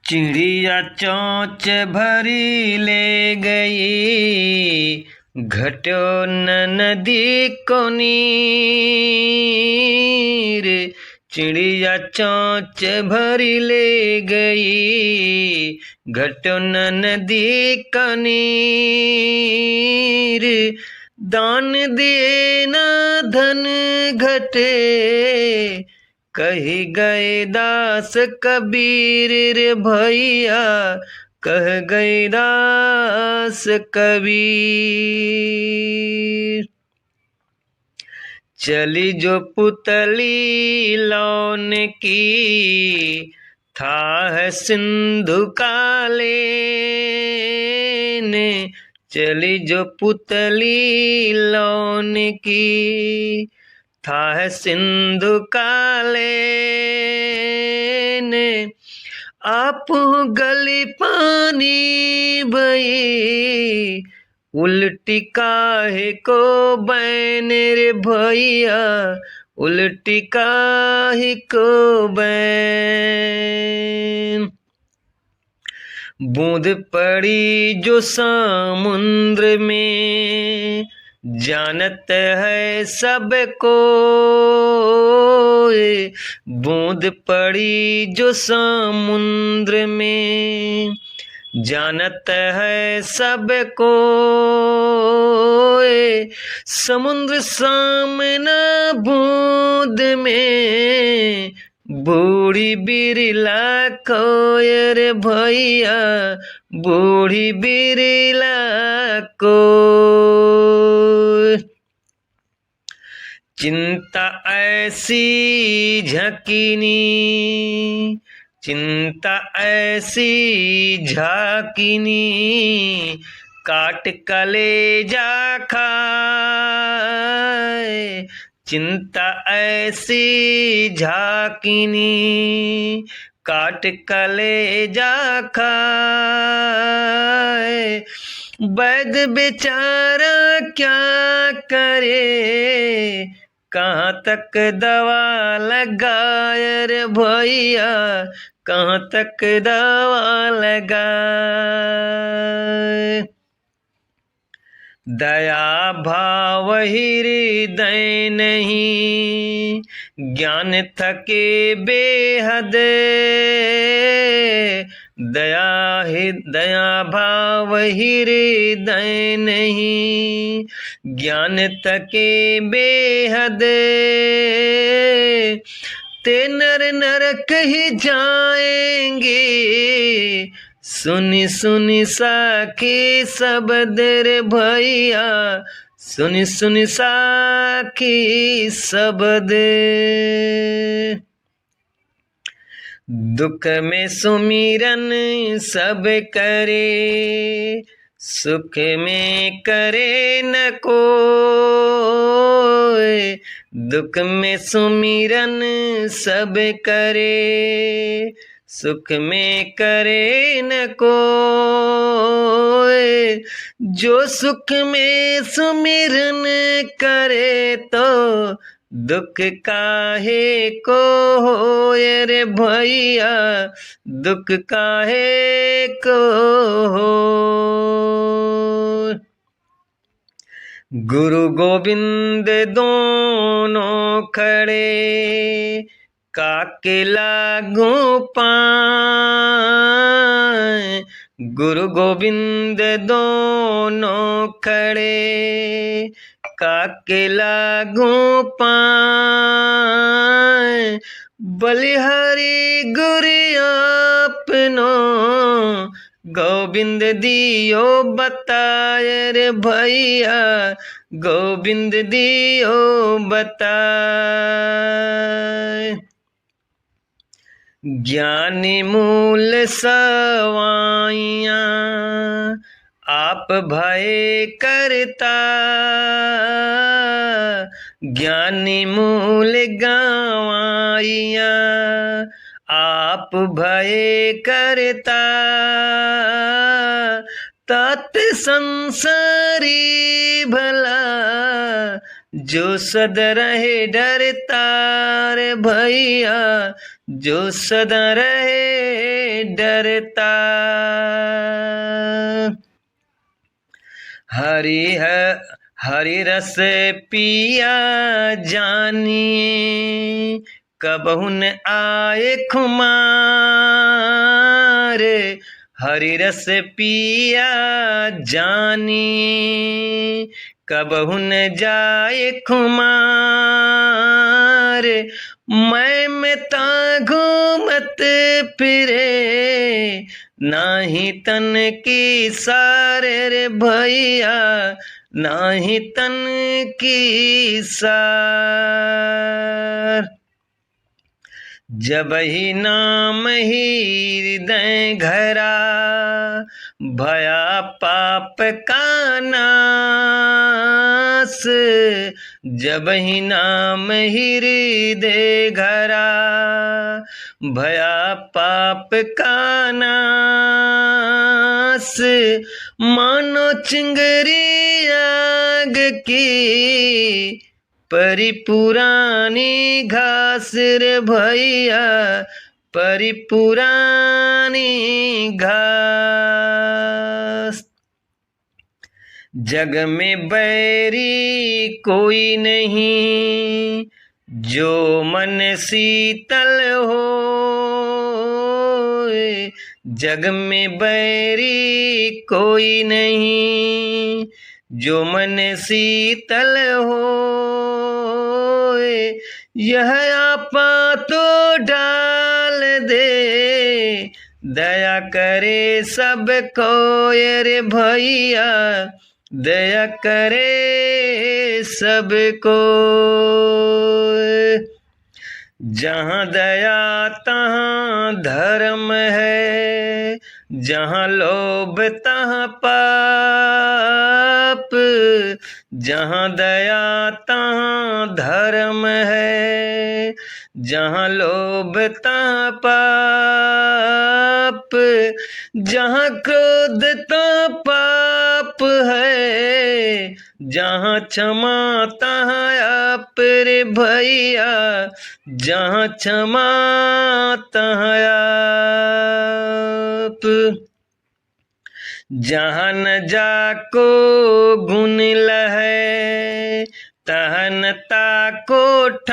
चिड़िया चोंच भरी ले गई, घटो न नदी को नीर। चिड़िया चोंच भरी ले गई, घटो न नदी का नीर। दान दिए न धन घटे, कही गए दास कबीर रे भैया, कह गए दास कबीर। चली जो पुतली लौन की, था है सिंधु कालेन। चली जो पुतली लौन की, था है सिंधु कालेन। आप गली पानी भई, उल्टी काहे को बैन रे भैया, उल्टी काहे को बैन। बूंद पड़ी जो समुद्र में, जानत है सबको। बूंद पड़ी जो समुद्र में, जानत है सबको। समुद्र सामना बूंद में, बूढ़ी बिरला कोयर भैया, बूढ़ी बिरला को। चिंता ऐसी झकिनी, चिंता ऐसी झाकिनी, काट कलेजा खाए। चिंता ऐसी झाकिनी, काट कलेजा खाए। वैद बेचारा क्या करे, कहाँ तक दवा लगाए रे भैया, कहाँ तक दवा लगाए। दया भाव हृदय नहीं, ज्ञान थके बेहद। दया भाव हृदय नहीं, ज्ञान थके बेहद। ते नर नरक ही जाएंगे, सुनी सुनी साखी शब्द रे भैया, सुनी सुनी साखी शब्द। दुख में सुमिरन सब करे, सुख में करे न कोय। दुख में सुमिरन सब करे, सुख में करे न कोय। जो सुख में सुमिरन करे, तो दुख काहे को होए रे भैया, दुख काहे को हो। गुरु गोविंद दोनों खड़े, काके लागू पाए। गुरु गोविंद दोनों खड़े, काके लागू पाए। बलिहारी गुरु अपनो, गोविंद दियो बताए रे भैया, गोविंद दियो बताए। ज्ञानी मूल सवाइयाँ, आप भय करता। ज्ञानी मूल गवाइयाँ, आप भय करता। तात संसारी भला, जो सद रहे डरता रे भैया, जो सदा रहे डरता। हरि रस पिया जानिए, कबहु न आए खुमार। हरि रस पिया जानिए, कबहु न जाए खुमार। मैं मिता घूमत फिरे, नाही तन की सारे रे भैया, नाही तन की सार। जब ही नाम ही हृदय घरा, भया पाप का नाश। जब ही नाम ही हृदय घरा, भया पाप का नाश। मानो चिंगरी आग की परिपुरानी घास रे भैया, परिपुरानी घास। जग में बैरी कोई नहीं, जो मन शीतल हो। जग में बैरी कोई नहीं, जो मन शीतल हो। यह आपा तो डाल दे, दया करे सब को रे भैया, दया करे सबको। जहाँ दया तहाँ धर्म है, जहाँ लोभ तहाँ पाप। जहाँ दया तहाँ धर्म है, जहाँ लोभ तहाँ पाप। जहाँ क्रोध तहाँ पाप है, जहाँ क्षमा तहाँ आप रे भैया, जहाँ क्षमा तहाँ आप। जहाँ न जाको गुण लहै, तहन ताको ठाव।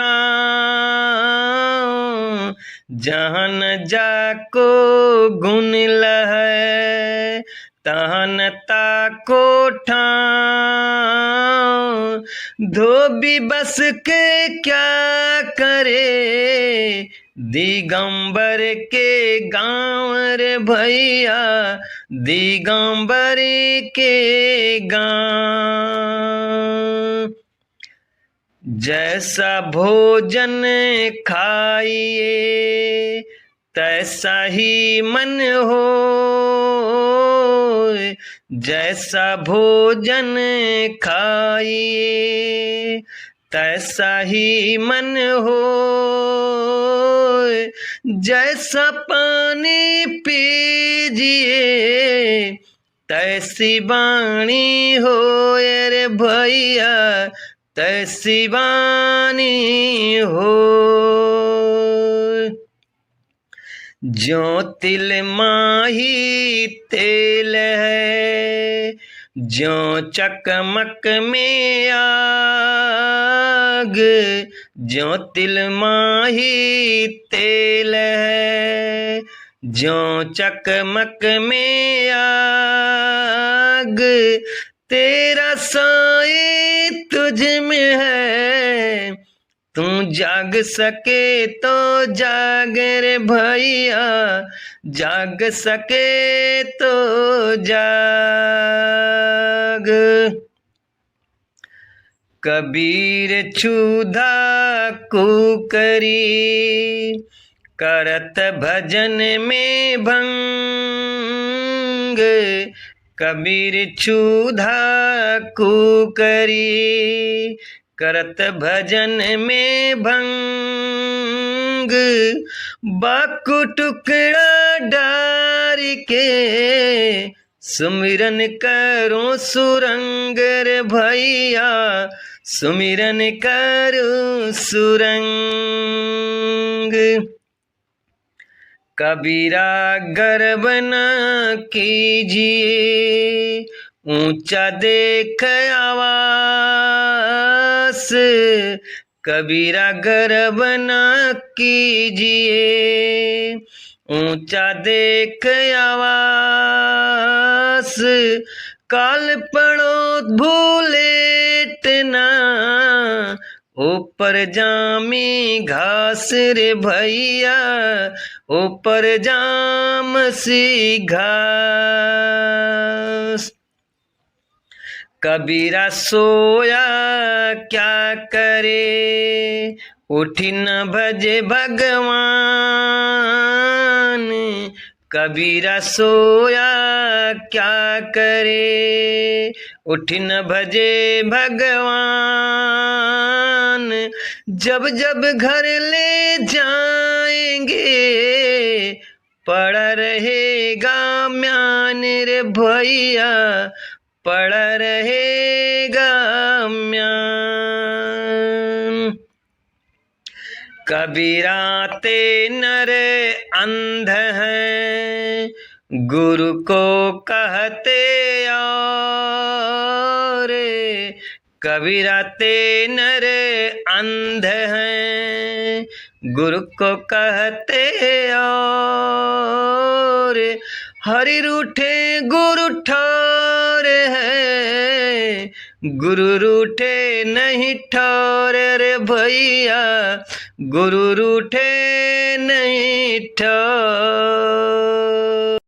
जहाँ न जाको गुण लहै, तहन ताको ठाव। धोबी बस के क्या करे, दिगंबर के गाँव रे भैया, दिगंबर के गाँव। जैसा भोजन खाइए, तैसा ही मन हो। जैसा भोजन खाइए, तैसा ही मन हो। जैसा पानी पीजिए, तैसी वाणी हो रे भैया, तैसी वाणी हो। ज्यों तिल माही तेल है, ज्यों चकमक में आग। ज्यों तिल माही तेल है, ज्यों चकमक में आग। तेरा साए तुझ में है, तू जाग सके तो जाग रे भैया, जाग सके तो जाग। कबीर क्षुधा कुकरी, करत भजन में भंग। कबीर क्षुधा कुकरी, करत भजन में भंग। बाकु टुकड़ा डार के, सुमिरन करो सुरंग रे भैया, सुमिरन करो सुरंग। कबीरा गर्व न कीजिए, ऊंचा देख आवास। कबीरा गर्व न कीजिए, ऊंचा देख आवास। काल पड़ो भूलेट ना, ऊपर जामी घास रे भैया, ऊपर जाम सी घास। कबीरा सोया क्या करे, उठी न भजे भगवान। कबीरा सोया क्या करे, उठ न भजे भगवान। जब जब घर ले जाएंगे, पड़ा रहेगा म्यान रे भैया, पड़ा रहेगा म्यान। कबीरा ते नर अंध हैं, गुरु को कहते और। कबीरा ते नर अंध हैं, गुरु को कहते और। हरि रूठे गुरु ठोर है, गुरु रूठे नहीं ठोर रे भैया, गुरु रूठे नहीं ठोर।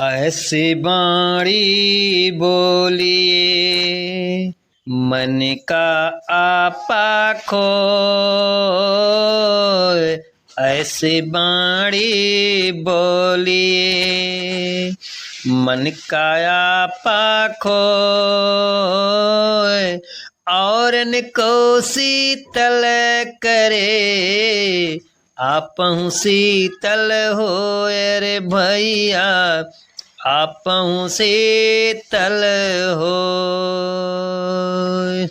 ऐसी बाणी बोलिए, मन का आपा खोए। ऐसी बाणी बोलिए, मन का आपा खोए। औरन को शीतल करे, आपहु शीतल होए रे भैया, आपहु शीतल होए।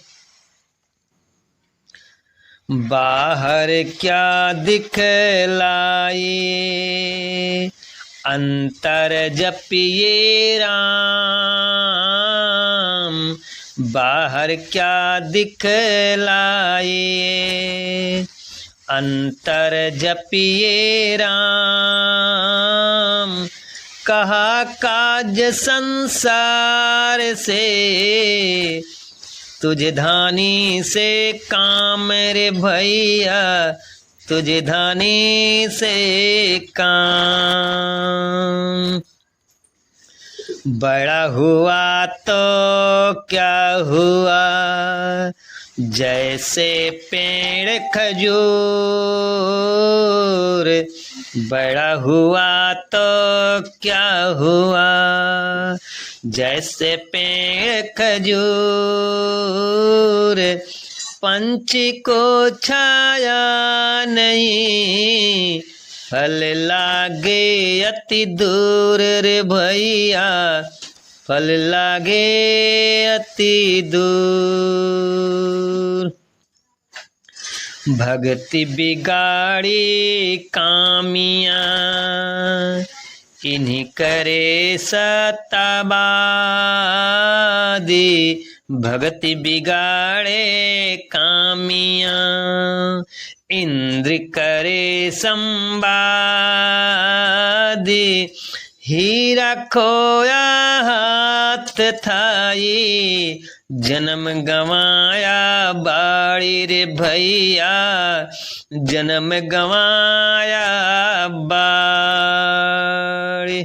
बाहर क्या दिखलाए, अंतर जपिए राम। बाहर क्या दिखलाए, अंतर जपिए राम। कहा काज संसार से, तुझे धानी से काम रे भैया, तुझे धानी से काम। बड़ा हुआ तो क्या हुआ, जैसे पेड़ खजूर। बड़ा हुआ तो क्या हुआ, जैसे पेड़ खजूर। पंछी को छाया नहीं, फल लागे अति दूर रे भैया, फल लागे अति दूर। भक्ति बिगाड़ी कामिया, इन्हीं करे सताबादी। भक्ति बिगाड़े कामिया, इंद्र करे संवादी। हीरा खोया हाथ थाई, जन्म गवाया बाड़ी रे भैया, जन्म गवाया बाड़ी।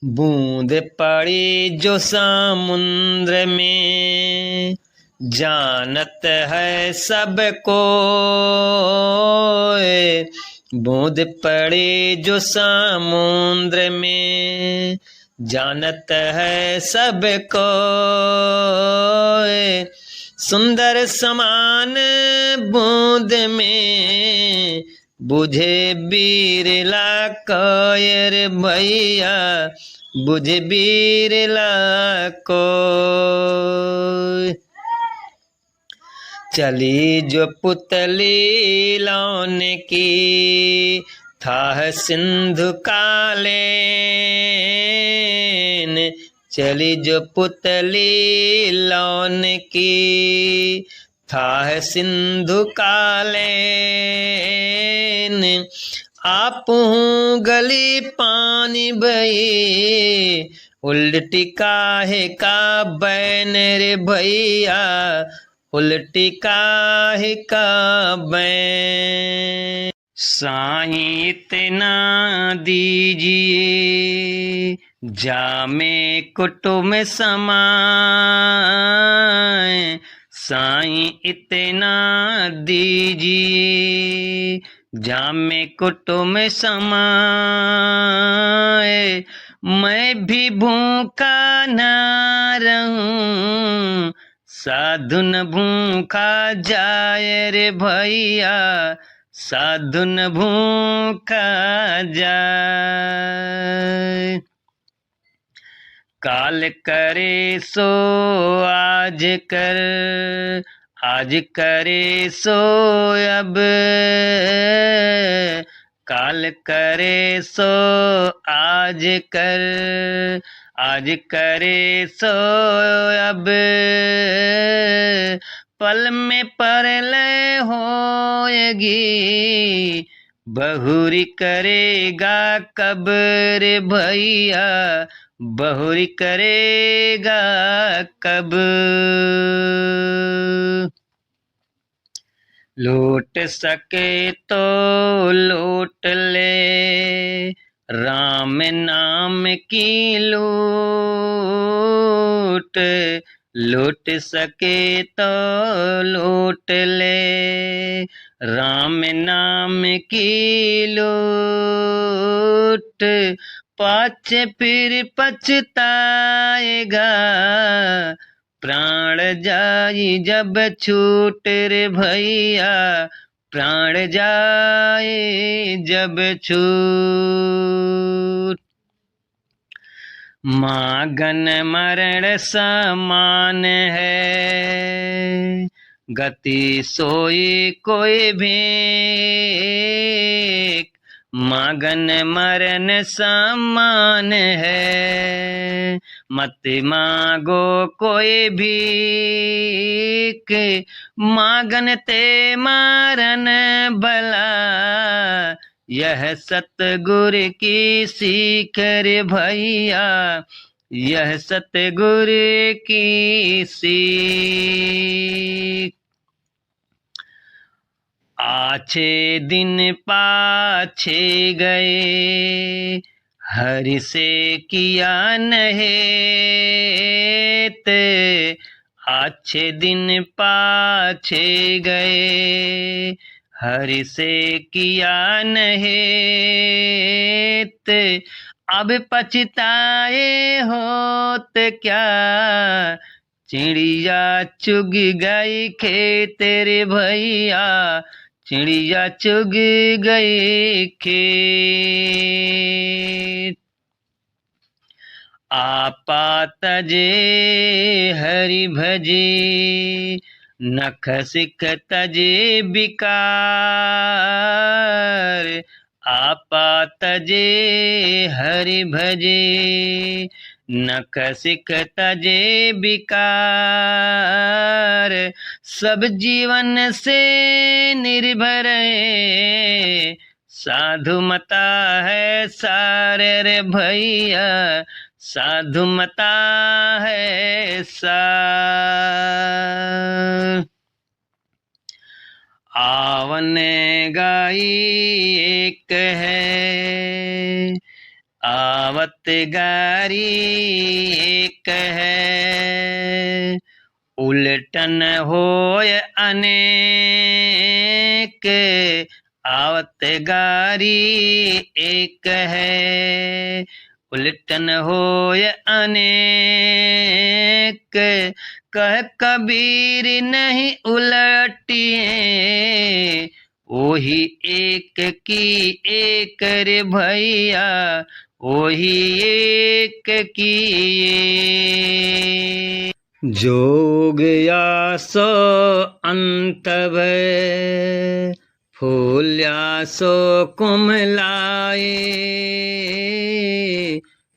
बूंद पड़ी जो समुद्र में, जानत है सबको। बूंद पड़े जो समुद्र में, जानत है सबको। सुंदर समान बूंद में, बुझे बिरला कोयर भैया, बुझे बिरला को। चली जो पुतली लौन की, था सिंधु कालीन, चली जो पुतली लौन की। था सिंधु कालीन, आप गली पानी बही। उल्टी काहे का बैन रे भैया, उल्टी काहे का बैन। साईं इतना दीजिए, जामे कुटुम समाए। साईं इतना दीजिए, जामे कुटुम समाए। मैं भी भूखा ना रहूं, साधु न भूखा जाए रे भैया, साधु न भूखा जाए। काल करे सो आज कर, आज करे सो अब। काल करे सो आज कर, आज करे सो अब। पल में परलय होएगी, बहुरी करेगा कब रे भैया, बहुरी करेगा कब। लूट सके तो लूट ले, राम नाम की लूट। लूट सके तो लूट ले, राम नाम की लूट। पाछे फिर पछताएगा, प्राण जाई जब छूट रे भैया, प्राण जाए जब छूट। मागन मरण समान है, गति सोई कोई भेक। मागन मरण समान है, मत मांगो कोई भीख। मागन ते मारन भला, यह सतगुर की सीख रे भैया, यह सतगुर की सीख। आछे दिन पाछे गए, हरि से किया नहेत। अच्छे दिन पाछे गए, हरि से किया नहेत। अब पछताए होत क्या, चिड़िया चुग गई खेत रे भैया, चिड़िया चुग गई खेत। आपा तजे हरि भजे, नख सिख तजे बिकार। आपा तजे हरि भजे, नख सिख तजे बिकार। सब जीवन से निर्भर है, साधु मता है सारे रे भैया, साधु मता है सार। आवन गाई एक है, आवत गारी एक है। उलटन होय अनेक, आवत गारी एक है। उलटन होय अनेक, कह कबीर नहीं उलटिए। ओही एक की एक रे भैया, ओही एक की। जोग या सो अंत भय, फूल्या सो कुमलाए,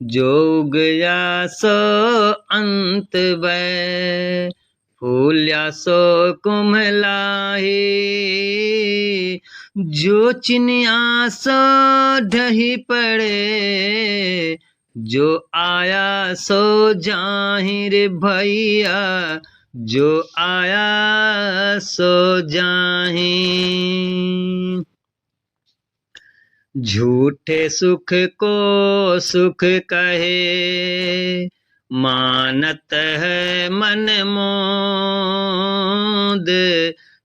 जो गया सो अंत बै। फूल्या सो कुमलाए, जो चिनिया सो ढही पड़े। जो आया सो जाहिर भैया, जो आया सो जाहिर। झूठे सुख को सुख कहे, मानत है मन मोद।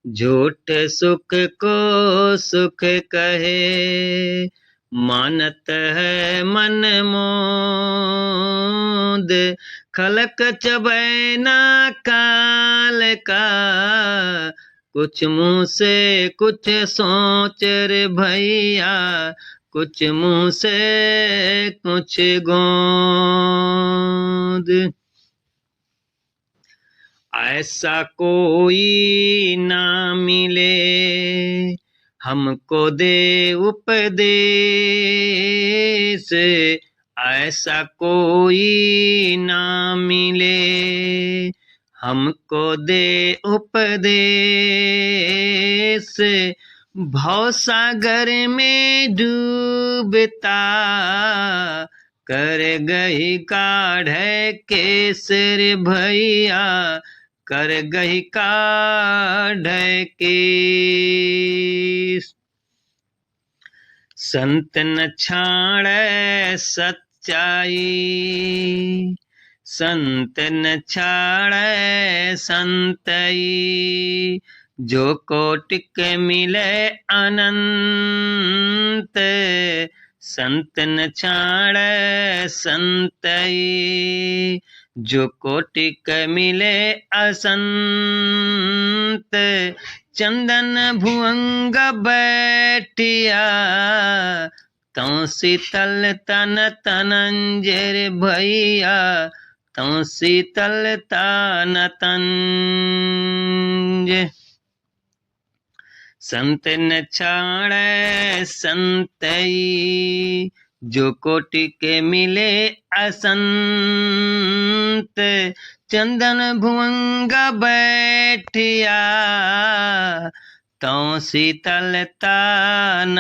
झूठे सुख को सुख कहे, मानत है मन मोद। खलक चबै ना काल का, कुछ मुँह से कुछ सोच रे भैया, कुछ मुँह से कुछ गोंद। ऐसा कोई ना मिले, हमको दे उपदेश। ऐसा कोई ना मिले, हमको दे उपदेश। भवसागर में डूबता, कर गही काढ़े केसर भैया, कर गही काढ़े केस। संत न छाड़े सच्चाई, संत न छाड़े संतई। जो कोटिक मिले अनंत, संत न छाड़े संतई। जो कोटिक मिले असंत, चंदन भुअंग बैठिया। तौ शीतल तन तनंजर भैया, तौ शीतल तन तंज। संत न छाड़े संतई, जो कोटि के मिले असंत। चंदन भुअंग बैठिया, तौ शीतलता न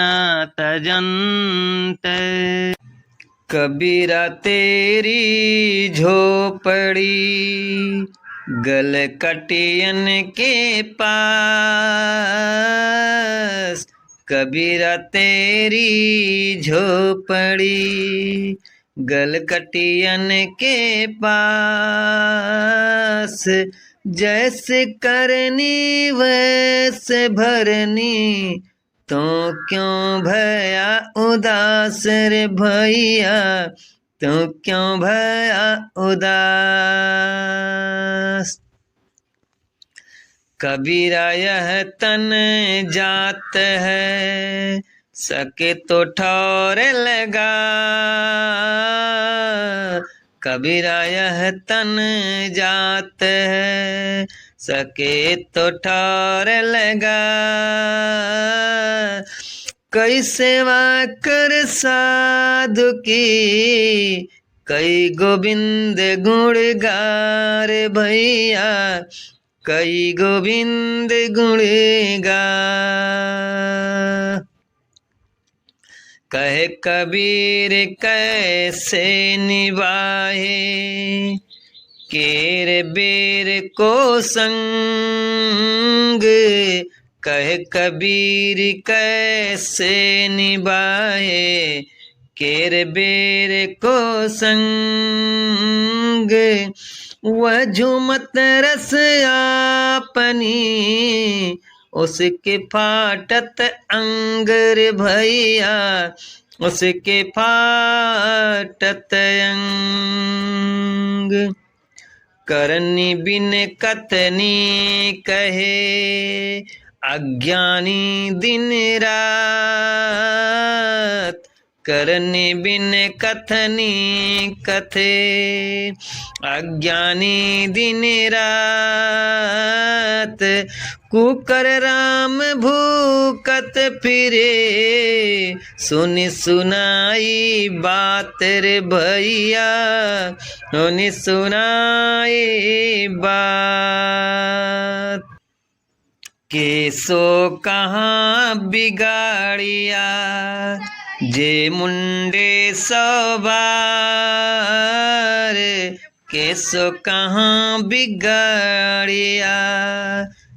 तजंत। कबीरा तेरी झोपड़ी, गल कटियन के पास। कबीरा तेरी झोपड़ी, गल कटियन के पास। जैसे करनी वैसे भरनी, तो क्यों भया उदास रे भैया, तो क्यों भया उदास। कबीरा यह तन जात है, सके तो ठौर लगा। कबीरा यह तन जात है, सके तो ठौर लगा। कई सेवा कर साधु की, कई गोविंद गुण गार भैया, कई गोविंद गुण गा। कहे कबीर कैसे निभाए, केर बेर को संग। कहे कबीर कैसे निभाए, केर बेर को संग। वह झूमत रस आपनी, उसके फाटत अंगर भैया, उसके फाटत अंग। करनी बिन कतनी कहे, अज्ञानी दिन रात। करनी बिन कथनी कथे। अज्ञानी दिन रात कुकर राम भूकत फिरे। सुनी सुनाई बात रे भैया, सुनी सुनाई बात। केसो कहाँ बिगाड़िया जे मुंडे सवार। केसो कहाँ बिगाड़िया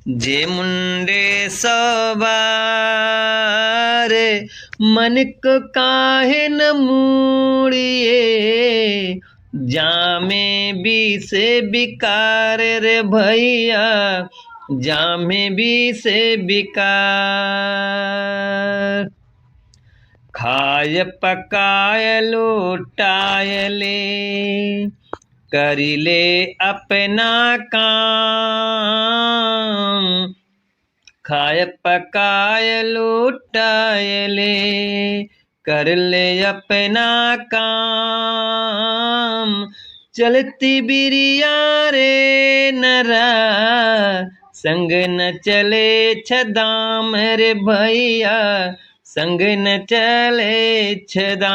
जे मुंडे सवार। मन को काहे न मूड़िए जामे भी से बिकार रे भैया, जामे भी से बिकार। खाय पकाय लौटाय ले करिले अपना काम। खाय पकाय लौटाय ले कर ले अपना काम। चलती बिरिया रे नरा संग न चले छदाम रे भैया, संग न चले छदाम।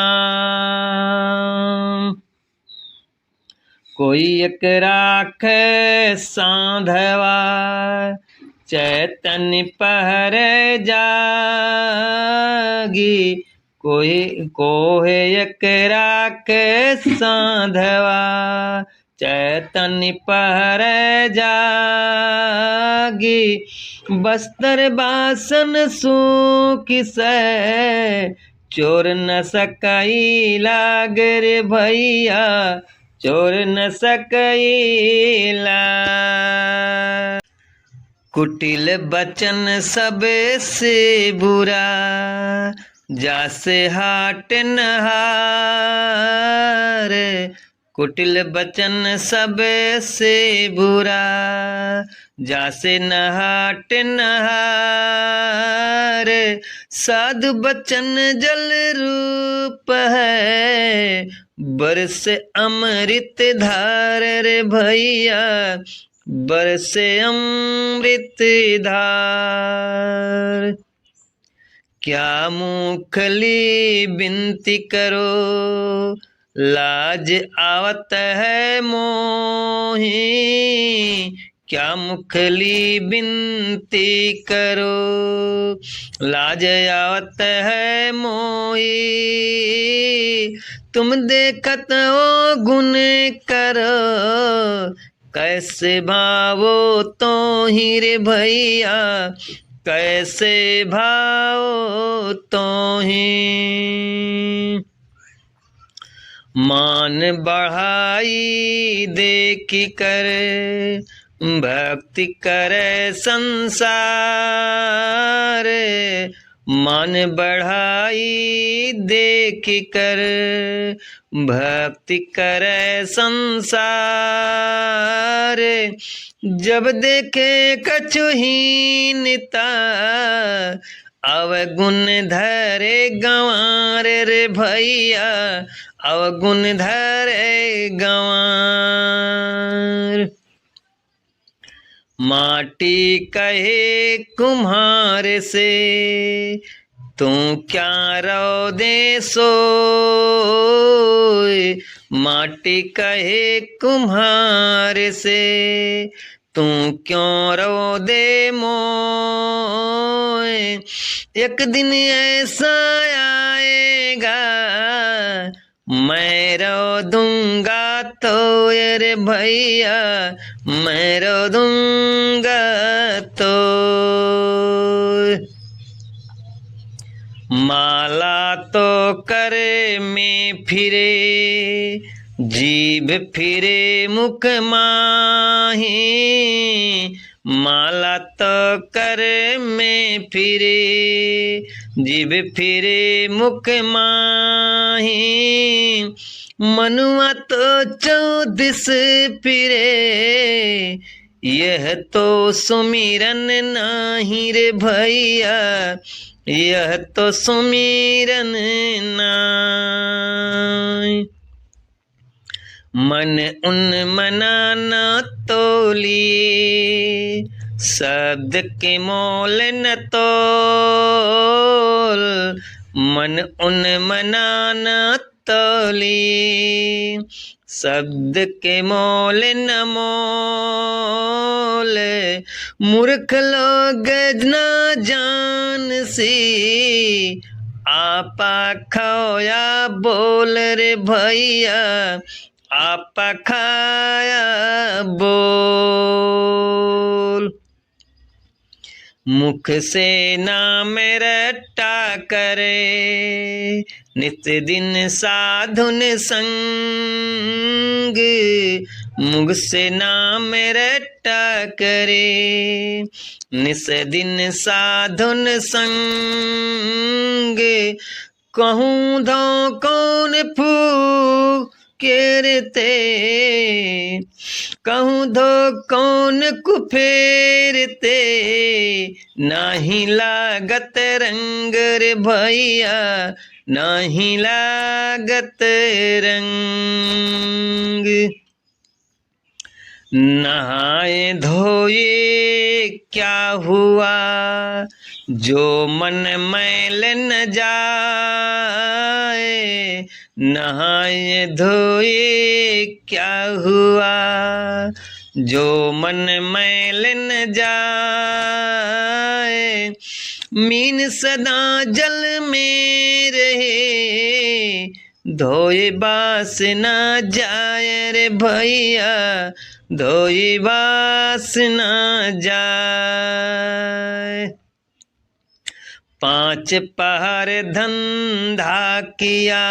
कोई एक राख सांधवा चैतन्य पहर जागी। कोई एक राख सांधवा चैतन्य पहर जागी। बस्तर बासन सूख से चोर न सकई लाग रे भैया, चोर न सकैला। कुटिल बचन सब से बुरा जासे हाट नहार। कुटिल बचन सब से बुरा जासे नहाट नहार। साधु बचन जल रूप है बरस अमृत धार रे भैया, बरस अमृत धार। क्या मुखली बिनती करो लाज आवत है मोही। क्या मुखली बिनती करो लाज आवत है मोही। तुम देखत हो गुण करो कैसे भावो तो ही रे भैया, कैसे भावो तो ही। मान बढ़ाई देखी कर भक्ति करे संसार। मान बढ़ाई देखी कर भक्ति करे संसार। जब देखे कछु हीनता अवगुण धरे गंवार रे भैया, अवगुण धरे गंवार। माटी कहे कुम्हार से तू क्या रौदे सोए। माटी कहे कुम्हार से तू क्यों रौदे मोए। एक दिन ऐसा आएगा मैं रो दूंगा तो रे भैया, मैं रो दूंगा तो। माला तो करे में फिरे जीभ फिरे मुख माही। माला तो कर में फिरे जीभ फिरे मुख माही। मनुआ तो 14 फिरे यह तो सुमिरन नाही रे भैया, यह तो सुमिरन नाई। मन उन मना न तोलिए, शब्द के मोल न तोल। मन उन मना न तोलिए, शब्द के मोल न मोल। मूर्ख लोग न जान सी, आपा खोया बोल रे भैया, आपा खाया बोल। मुख से नाम रट्टा करे, नित दिन साधुन संग। मुख से नाम रट्टा करे, निस दिन साधुन संग। कहूँ धो कौन फू केरते, कहूँ धो कौन कुफेरते। नाही लागत रंग रे भैया, नाही लागत रंग। नहाए धोए क्या हुआ, जो मन मैल न जाए। नहाए धोए क्या हुआ, जो मन मैल न जाए। मीन सदा जल में रहे, धोए बास न जाए रे भैया, धोए बास न जाए। 5 पहर धंधा किया,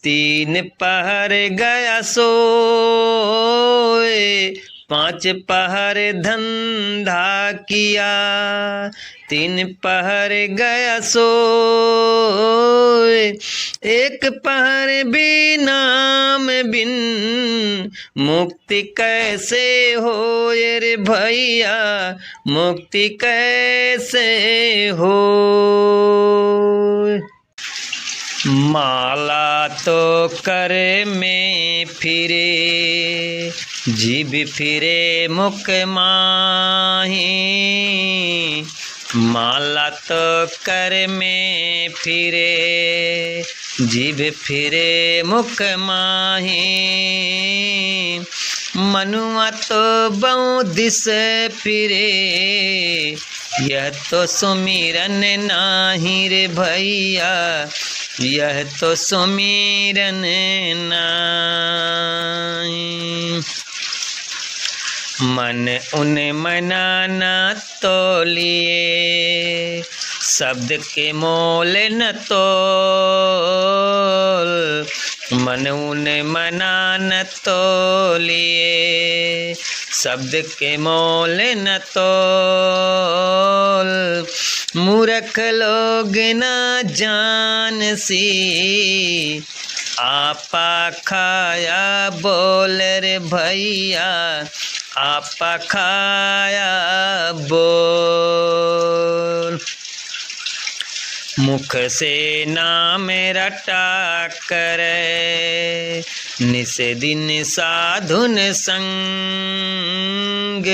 3 पहर गया सोए। 5 पहर धंधा किया, 3 पहर गया सोए। 1 पहर भी नाम बिन, मुक्ति कैसे होए रे भैया, मुक्ति कैसे हो। माला तो कर में फिरे, जीभ फिरे मुख माही। माला तो कर में फिरे, जीभ फिरे मुख माही। मनुआ तो बहु दिस फिरे, यह तो सुमिरन नाही रे भैया, यह तो सुमिरन नाही। मन उन मना न तोलिए, शब्द के मोल न तोल। मन उन मना न तोलिए, शब्द के मोल न तोल। मूर्ख लोग न जान सी, आपा खाया बोल रे भैया, आपा खाया बोल। मुख से नाम रटा करे, निस दिन साधुन संग।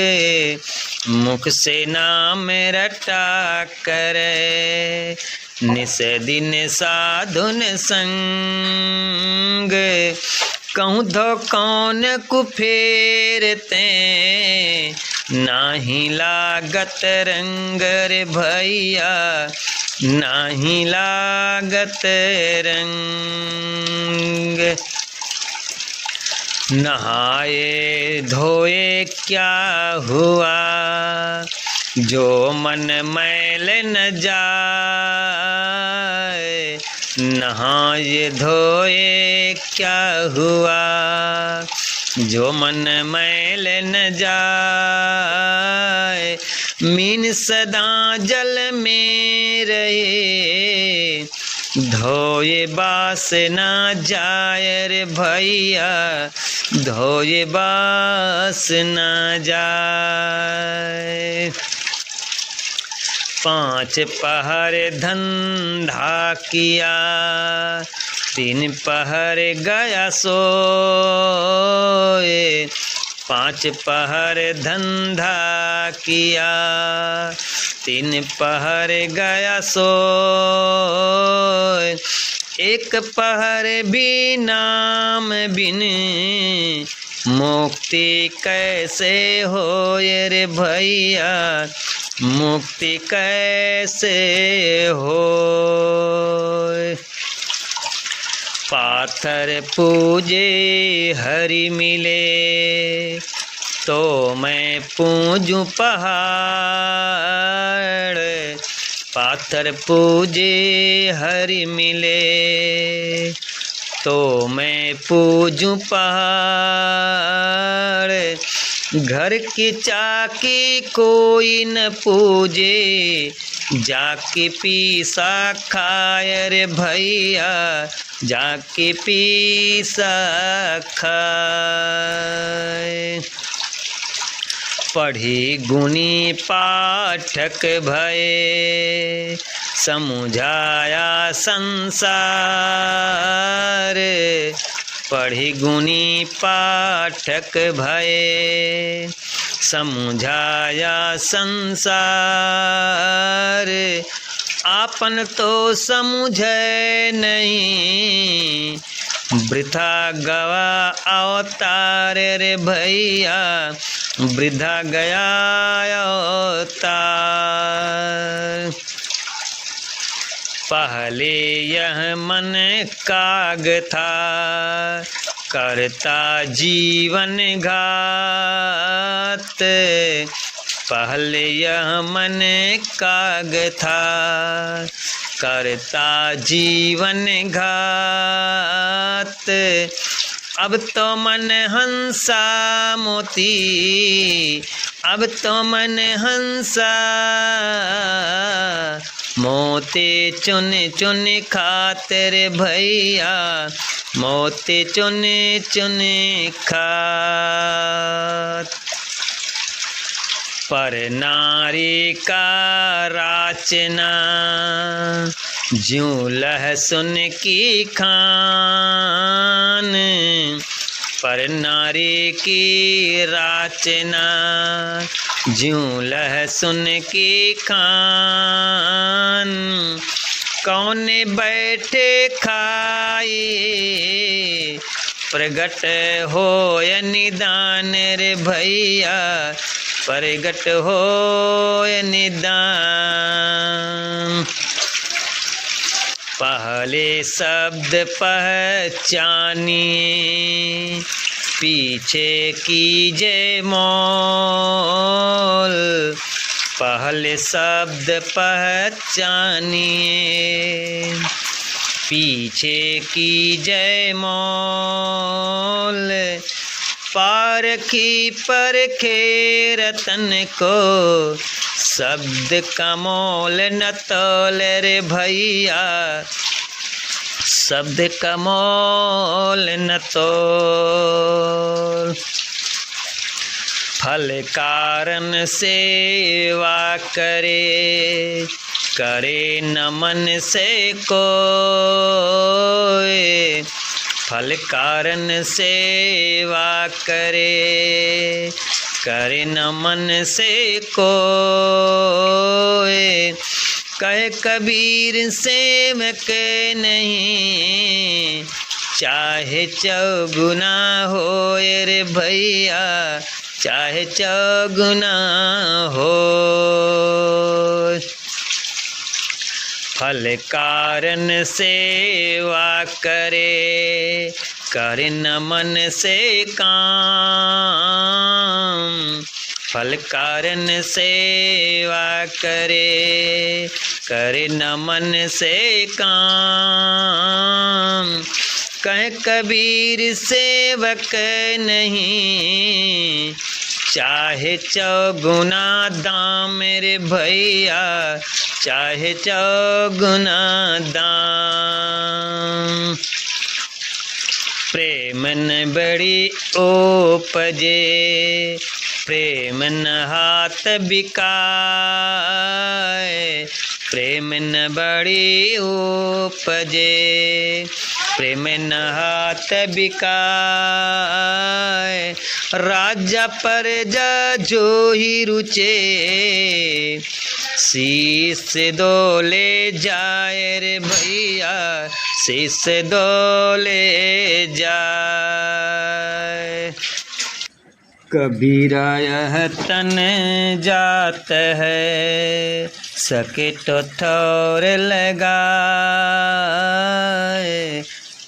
मुख से नाम रटा करे, निस दिन साधुन संग। कहूँ धो कौन कुफेरते, नाही लागत रंग रे भैया, नाही लागत रंग। नहाए धोए क्या हुआ, जो मन मैल न जाए। नहाए धोए क्या हुआ, जो मन मैल न जाए। मीन सदा जल में रहे, धोए बास ना जाए रे भैया, धोए बास ना जाए। 5 पहर धंधा किया, 3 पहर गया सोए। 5 पहर धंधा किया, 3 पहर गया सोए। 1 पहर भी नाम बिन, मुक्ति कैसे होए रे भैया, मुक्ति कैसे होए। पाथर पूजे हरि मिले, तो मैं पूजूं पहाड़। पाथर पूजे हरि मिले, तो मैं पूजूं पहाड़। घर की चाकी कोई न पूजे, जाके पीसा खाए रे भैया, जाके पीसा खाए। पढ़ी गुणी पाठक भये, समुझाया संसार। पढ़ी गुणी पाठक भये, समुझाया संसार। आपन तो समझे नहीं, वृथा गवा अवतार रे भैया, वृथा गया अवतार। पहले यह मन काग था, करता जीवन घात। पहले यह मन काग था, करता जीवन घात। अब तो मन हंसा मोती, अब तो मन हंसा मोती। चुन चुन खाते रे भैया, मोती चुन चुन खात। पर नारी का राचना, ज्यों लहसुन की खान। पर नारी की राचना, ज्यों लहसुन की खान। कौन बैठे खाए, प्रगट होय निदान रे भैया, प्रगट होय निदान। पहले शब्द पहचानिए, पीछे कीजिए मोल। पहले शब्द पहचानिए, पीछे कीजिए मोल। पारखी परखे रतन को, शब्द का मोल न तोल रे भैया, शब्द का मोल न तोल। फल कारण सेवा करे, करे न मन से कोय। फल कारण सेवा करे, करे न मन से कोय। कहे कबीर सेवक नहीं, चाहे चौगुना होए रे भैया, चाहे चौगुना हो। फल कारण सेवा करे, करे न मन से काम। फल कारण सेवा करे, करे न मन से काम। कहे कबीर सेवक नहीं, चाहे चौगुना दाम रे भैया, चाहे चौगुना दाम। प्रेम न बड़ी उपजे, प्रेम न हाथ बिकाए, प्रेम न बड़ी उपजे, प्रेम न हाथ बिकाए। राजा प्रजा जो ही रुचे, शीस दोले जाए रे भैया, शीस दोले जाए। कबीरा यह तन जात है, सके तो ठौर लगाए।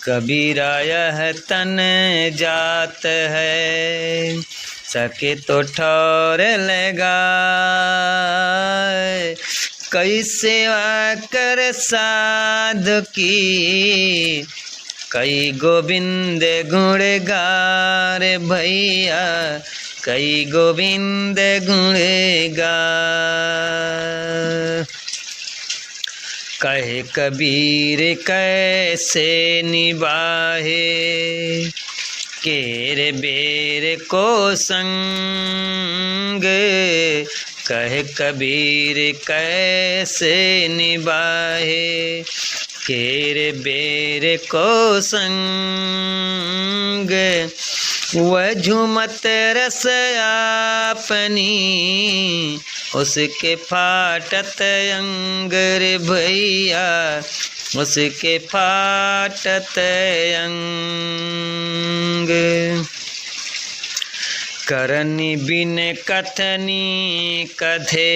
कबीरा यह तन जात है, सके तो ठौर लगाए। कैसे आकर साध की, कई गोविंद गुण गार भैया, कई गोविंद गुण गार। कहे कबीर कैसे निभाए, केर बेर को संग। कहे कबीर कैसे निभाए, केर बेर को संग। वह झूमत रस आपनी, उसके फाटत अंग रे भैया, उसके फाटत अंग। करनी बिन कथनी कथे,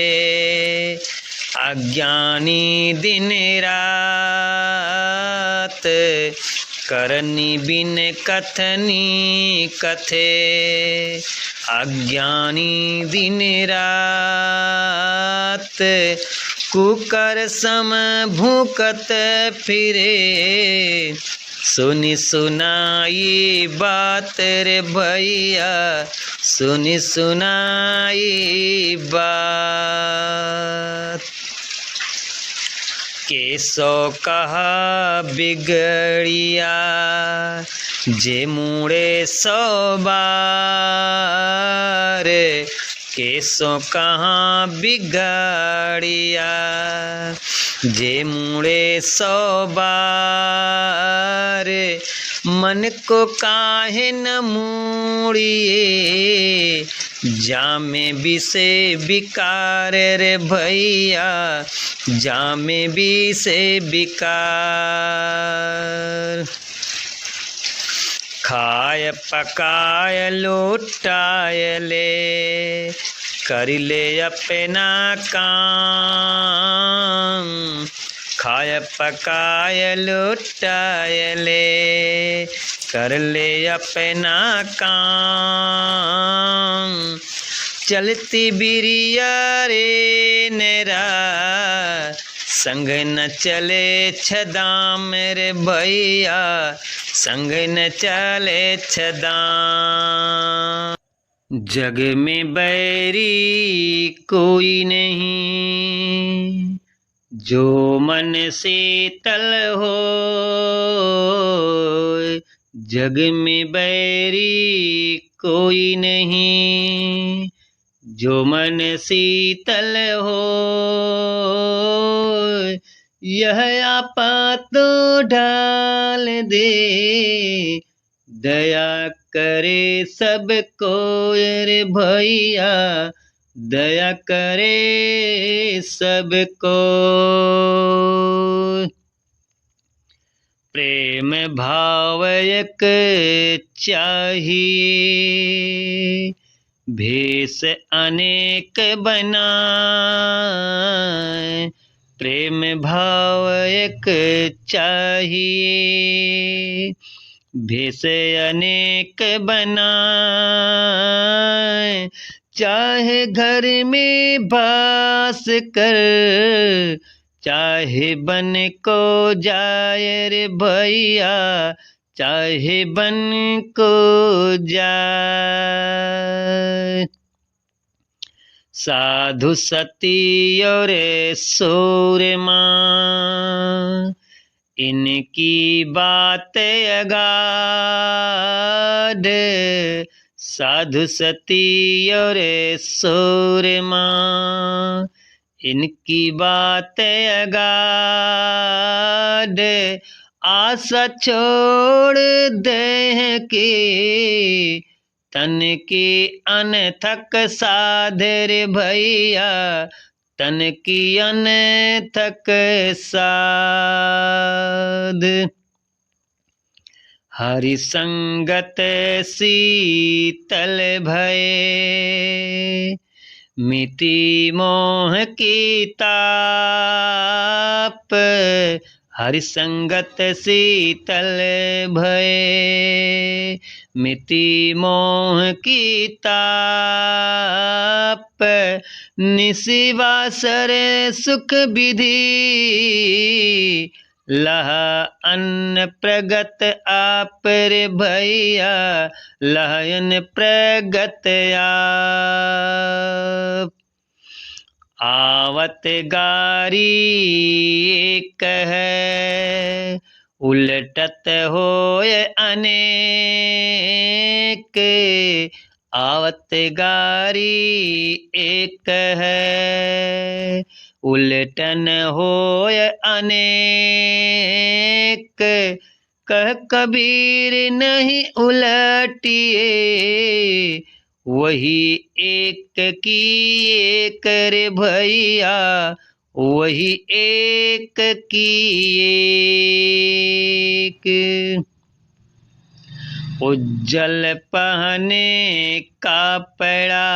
अज्ञानी दिन रात। करनी बिन कथनी कथे, अज्ञानी दिन रात। कुकर सम भूकत फिरे, सुनी सुनाई बात रे भैया, सुनी सुनाई बात। केसो कहा बिगड़िया, जे मुड़े 100 बार। केसो कहाँ बिगड़िया, जे मुड़े 100 बार। मन को काहे न मूड़िए, जामे बिसे बिकार रे भैया, जामे बिसे बिकार। खाय पकाय लुटाय ले, कर ले अपना काम। खाय पकाय लुटाय ले, कर ले अपना काम। चलती बिरिया रे नेरा, संग न चले छदाम रे भैया, संग न चले छदाम। जग में बैरी कोई नहीं, जो मन शीतल हो। जग में बैरी कोई नहीं, जो मन शीतल हो। यह आपा तो ढाल दे, दया करे सबको रे भैया, दया करे सबको। प्रेम भाव एक चाहिए, भेष अनेक बनाए। प्रेम भाव एक चाहिए, भेष अनेक बनाए। चाहे घर में बास कर, चाहे बन को जाए रे भैया, चाहे बन को जाए। साधु सती और सूरमा, इनकी बात अगाध। साधु सती और सूरमा, इनकी बात अगाध। आशा छोड़ दे की तन की अनथक साध रे भैया, तन की अनथक साध। हरि संगत शीतल भये, मिति मोह की ताप। हरि संगत शीतल भये, मिति मोह की ताप। निशिवासर सुख विधि, लह अन्न प्रगत आप रे भैया, लहन प्रगत आप। आवत गारी एक है, उलटत होय अनेक। आवत गारी एक है, उलटन होय अनेक। कह कबीर नहीं उलटिए, वही एक की एक रे भैया, वही एक की एक। उज्जल पहने कापड़ा,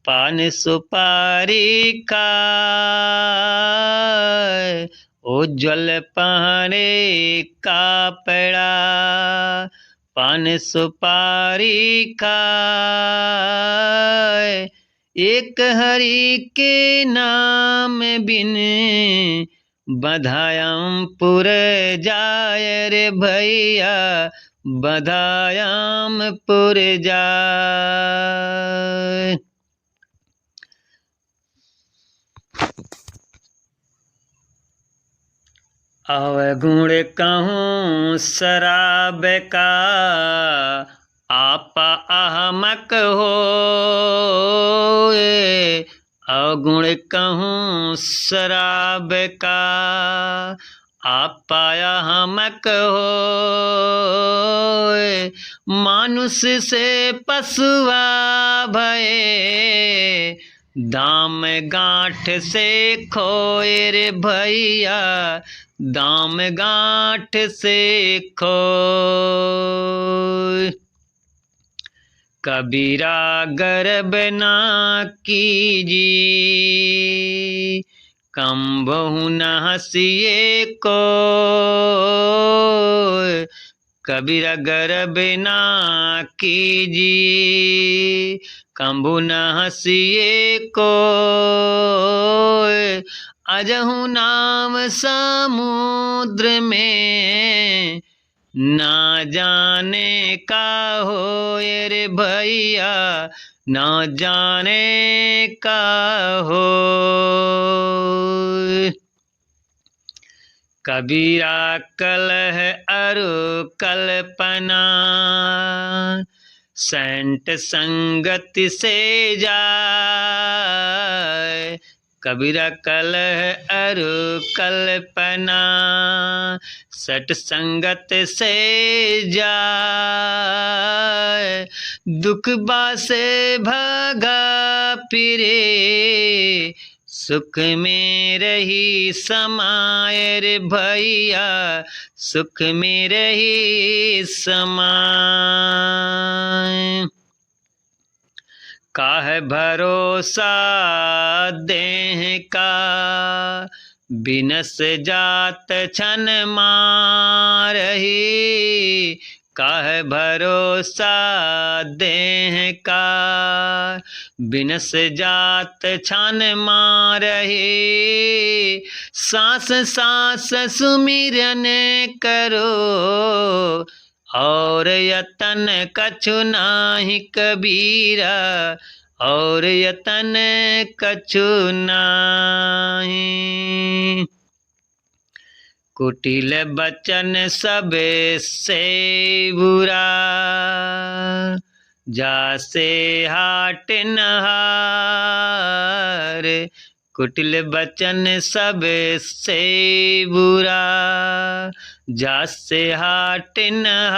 पान सुपारी खाए। उज्जल पहने कापड़ा, पान सुपारी खाए। एक हरि के नाम बिन, बधायमपुर जाय रे भैया, बधायमपुर जाय। अवगुण कहूँ शराब का, आपा अहमक होए। अवगुण कहूँ शराब का, आपा अहमक होए। मानुष से पशुआ भये, दाम गांठ से खोए रे भैया, दाम गांठ से खोए। कबीरा गर्भ ना कीजिए, कम बहु न हंसिए को। कबीरा गर्भ ना कीजिए, कंबु न हंसिए को। अजहु नाम समुद्र में, ना जाने का होए रे भैया, ना जाने का होए। कबीरा कलह अरु कल्पना, संत संगति से जाए। कबीरा कलह अरु कल्पना, सट संगत से जाए। दुख बासे भागा फिरे, सुख में रही समाए रे भैया, सुख में रही समाए। काह भरोसा देह का, बिनस जात छन मारही। काह भरोसा देह का, बिनस जात छन मारही। सांस सांस सुमिरन करो, और यतन कछु नाही कबीरा, और यतन कछु नाही। कुटिल बचन सब से बुरा, जासे हाट नहार। कुटिल बचन सब से बुरा, जासे हाट नहार।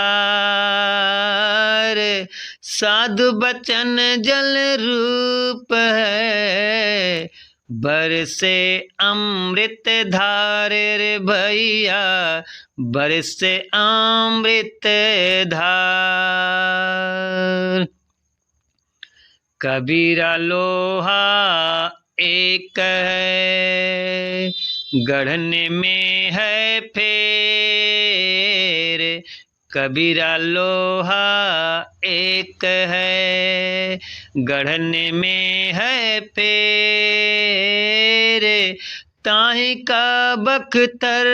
साधु बचन जल रूप है, बरसे अमृत धार रे भैया, बरसे अमृत धार। कबीरा लोहा एक है, गढ़ने में है फेर। कबीरा लोहा एक है, गढ़ने में है फेर। ताहि का बख्तर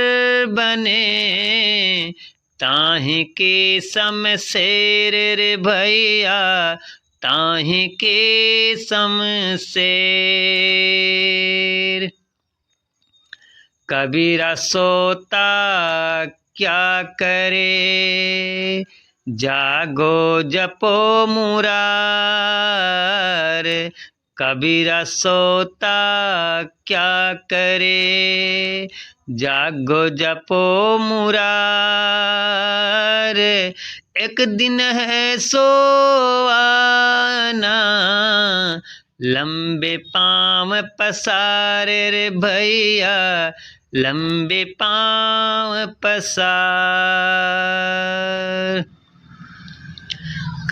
बने, ताहि के शमशेर रे भैया, ताहि के शमशेर। कबीरा सोता क्या करे, जागो जपो मुरार। कबीरा सोता क्या करे, जागो जपो मुरार। एक दिन है सो आना, लंबे पाँव पसारे रे भैया, लंबे पाँव पसार।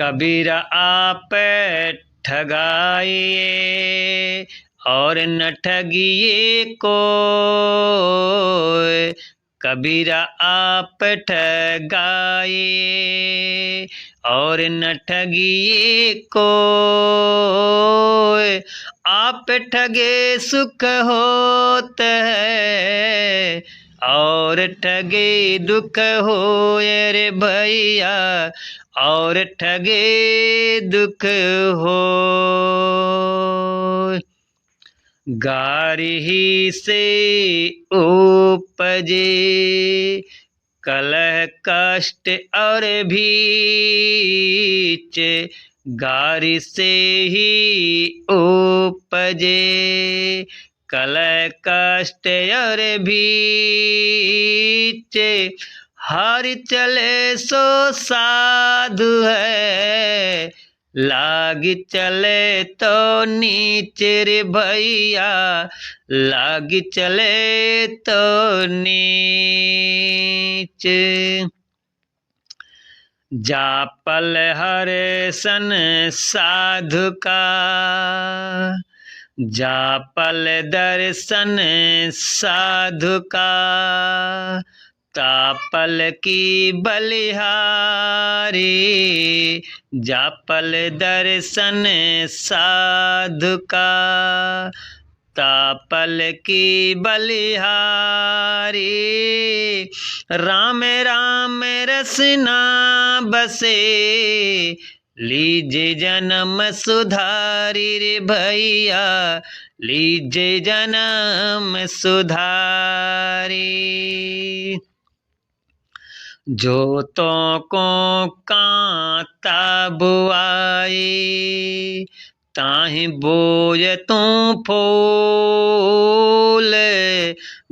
कबीरा आप ठगाइए और न ठगिए कोई। कबीरा आप ठगाइए और न ठगिए कोई। आप ठगे सुख होत है और ठगे दुख होए रे भैया, और ठगे दुख हो। गारी ही से उपजे कलह कष्ट और भीच, गारी से ही उपजे कलह कष्ट और भीच। हारि चले सो साधु है, लाग चले तो नीच रे भैया, लाग चले तो नीच। जापल हर सन साधु का, जापल दर्शन साधु का। तापल की बलिहारी, जापल दर्शन साधु का। तापल की बलिहारी, राम राम रसना बसे, लीजे जन्म सुधारी रे भैया, लीजे जन्म सुधारी। जोतों को कांता बुआई, ताहि बोय तू फूल।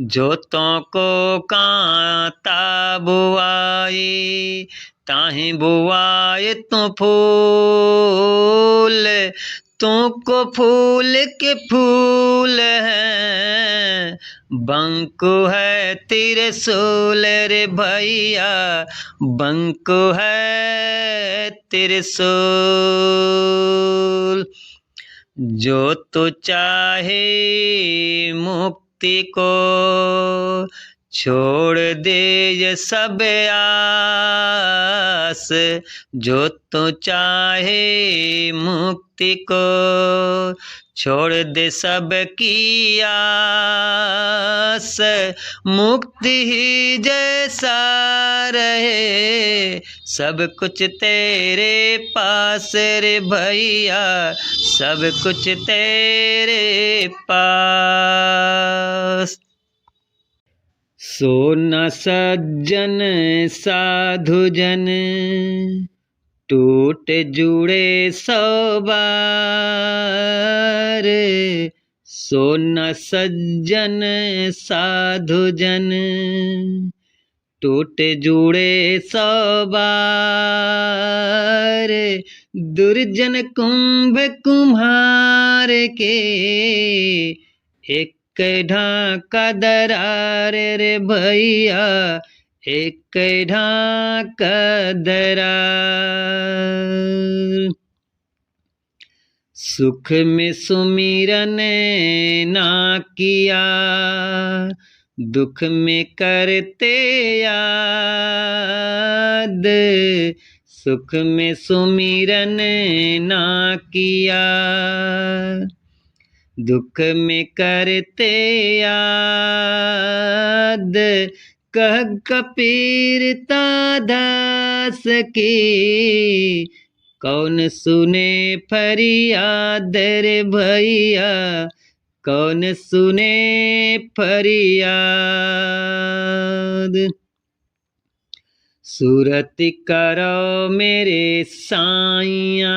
जोतों को कांता बुआई, ताहि बुआए तू फूल। तुमको फूल के फूल है, बंकु है त्रिशूल रे भैया, बंकु है त्रिशूल। जो तू चाहे मुक्ति को, छोड़ दे ये सब आस। दास, जो तो चाहे मुक्ति को, छोड़ दे सब की आस, मुक्ति ही जैसा रहे, सब कुछ तेरे पास रे भैया, सब कुछ तेरे पास। सो न सज्जन साधु जन, टूट जुड़े सौ बार, सो न सज्जन साधु जन, टूट जुड़े सौ बार, दुर्जन कुंभ कुम्हार के, एक ढाका दरार रे भैया, एक ढाका दरार। सुख में सुमिरन ना किया, दुख में करते याद, सुख में सुमिरन ना किया, दुख में करते याद, कह कबीरता दास की, कौन सुने फरियाद रे भैया, कौन सुने फरियाद। सुरति करो मेरे साइया,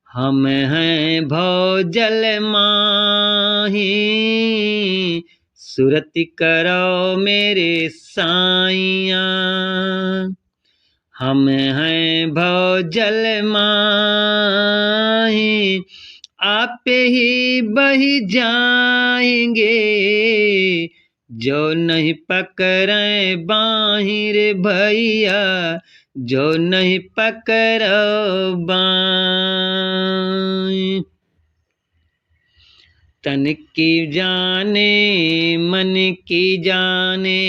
हम हैं भव जल माही, सुरति करो मेरे साइया, हम हैं भव जल माही, आप ही बही जाएंगे, जो नहीं पकड़े बाहीं रे भैया, जो नहीं पकड़ो बाहीं। तन की जाने मन की जाने,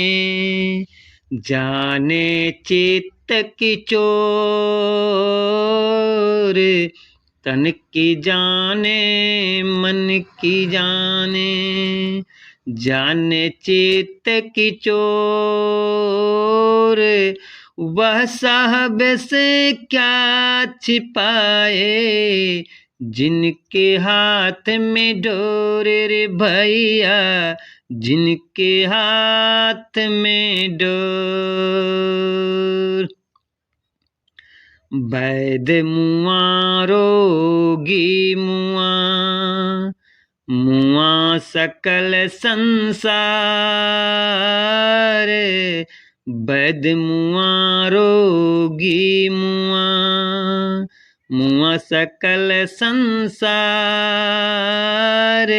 जाने चित्त की चोर, तन की जाने मन की जाने, जाने चित्त की चोर, वह साहब से क्या छिपाए, जिनके हाथ में डोर रे भैया, जिनके हाथ में डोर। वैद मुआ रोगी मुआ, मुआ सकल संसार, वैद मुआ रोगी मुआ, मुआ सकल संसार,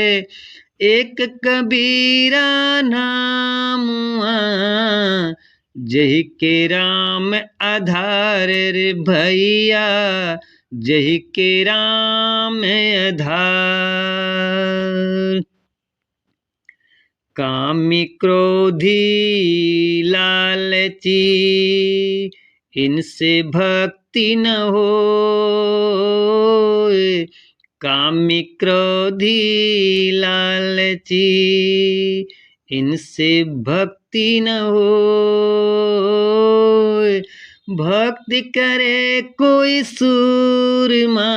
एक कबीरा नाम मुआ, जही के राम आधार रे भैया, जही के राम आधार। कामी क्रोधी लालची, इनसे भक्ति न होए, कामी क्रोधी लालची, इनसे भक्ति न होए, भक्ति करे कोई सूरमा,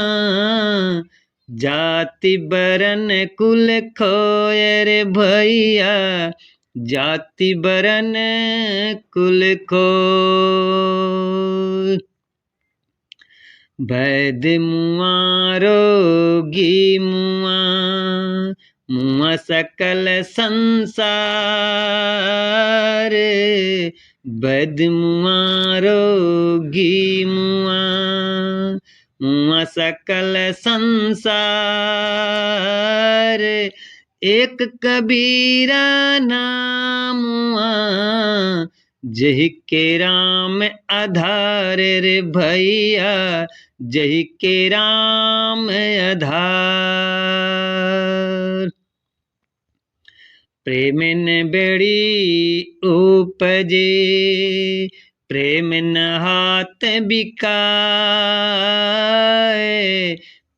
जाति बरन कुल खोए रे भैया, जाति बरन कुल खोए। वैद मुआ रोगी मुआ, मुआ सकल संसार, वैद मुआ रोगी मुआ, मुआ सकल संसार, एक कबीरा नाम मुआ, जही के राम आधार रे भैया, जही के राम आधार। प्रेम न बेड़ी उपजे, प्रेम न हाथ बिकाए,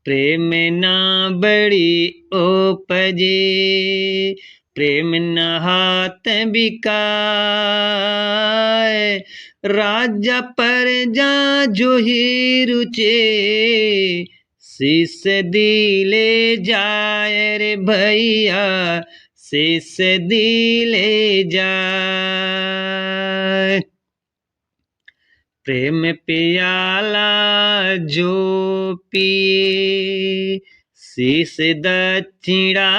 प्रेम ना बड़ी उपजे, प्रेम न हाथ बिकाए, राजा प्रजा जो ही रुचे, शीस दिले जाए रे भैया, शीस दिले जाए। प्रेम प्याला जो पिए, शीस दक्षिणा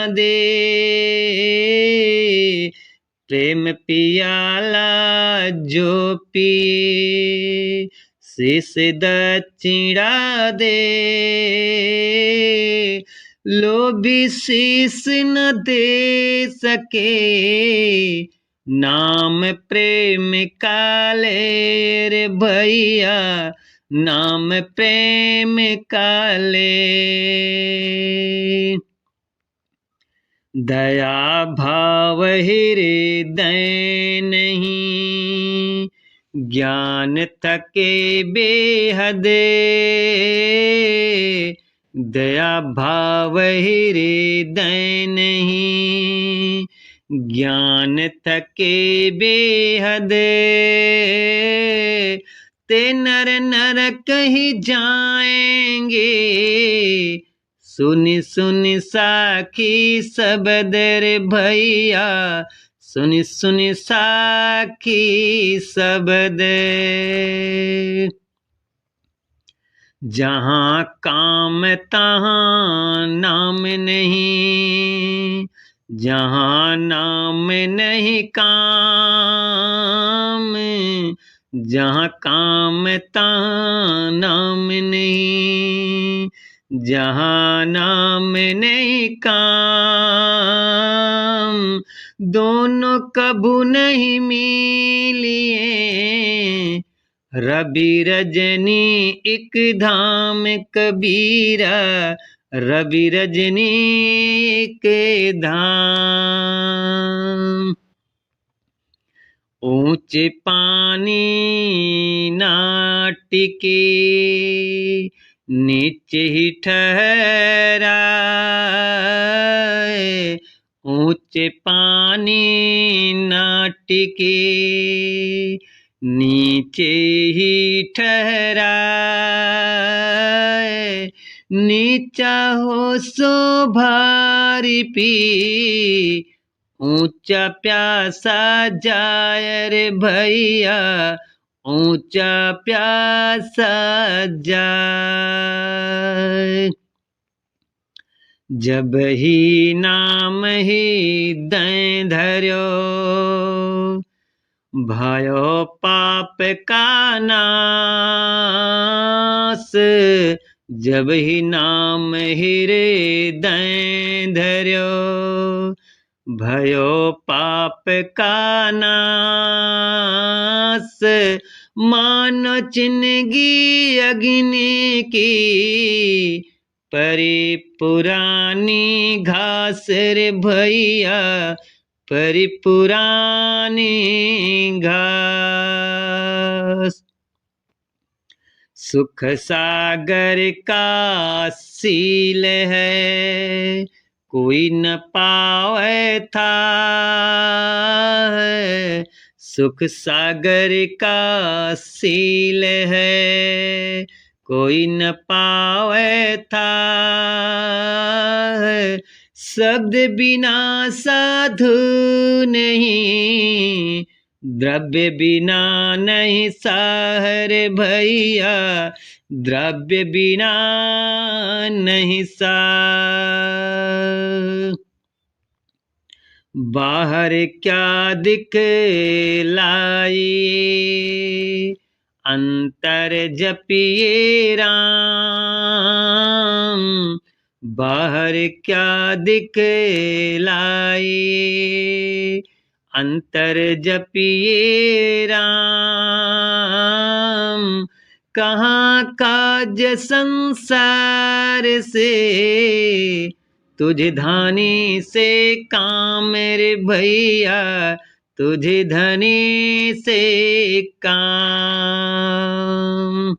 दे, प्रेम प्याला जो पिए, शीस दक्षिणा दे, लोभी शीस न दे सके, नाम प्रेम काले रे भैया, नाम प्रेम काले। दया भाव हृदय नहीं, ज्ञान थके बेहद, दया भाव हृदय नहीं, ज्ञान थके बेहद, ते नर नर कहीं जाएंगे, सुनि सुनि साखी शब्द रे भैया, सुनि सुनि साखी शब्द। जहाँ काम तहाँ नाम नहीं, जहाँ नाम नहीं काम, जहाँ काम तहाँ नाम नहीं, जहाँ नाम नहीं काम, दोनों कभू नहीं मिलिए, रवि रजनी एक धाम कबीरा, रवि रजनी एक धाम। ऊंचे पानी ना टिके, नीचे ही ठहराए, ऊंचे पानी ना टिके, नीचे ही ठहराए, नीचा हो सो भारी पी, ऊंचा प्यासा जाय रे भैया, ऊंचा प्यासा जाय। जब ही नाम ही दय धर्यो, भयो पाप का नाश, जब ही नाम हृदय धर्यो, भयो पाप का नाश, मानो जिंदगी अग्नि की, परी पुरानी घास रे भैया, परी पुरानी घास। सुख सागर का सील है, कोई न पावे था, सुख सागर का सील है, कोई न पावे था, शब्द बिना साधु नहीं, द्रव्य बिना नहीं सार भैया, द्रव्य बिना नहीं सार। बाहर क्या दिखलाई, अंतर जपिए राम, बाहर क्या दिखलाई, अंतर जपिए राम, कहाँ काज संसार से, तुझ धानी से काम रे भैया, तुझे धनी से काम।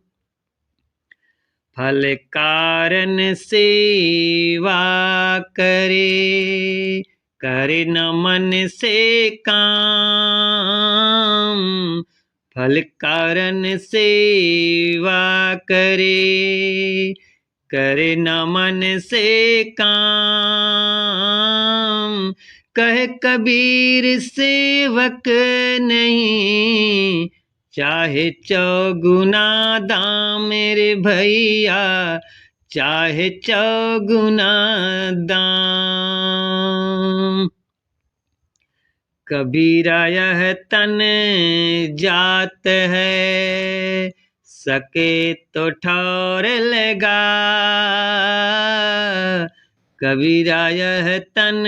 फल कारण सेवा करे, करे न मन से काम। फल कारण सेवा करे, करे न मन से काम। कहे कबीर सेवक नहीं, चाहे चौगुना दाम मेरे भैया, चाहे चौगुना दाम। कबीरा यह तन जात है, सके तो ठौर लगा। कबीरा यह तन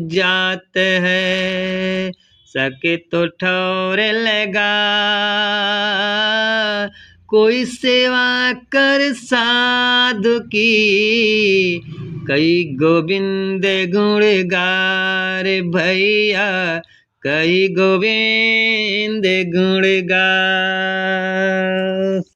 जात है, सके तो ठौर लगा। कोई सेवा कर साधु की, कई गोविंद गुण गार भैया, कई गोविंद गुण गा।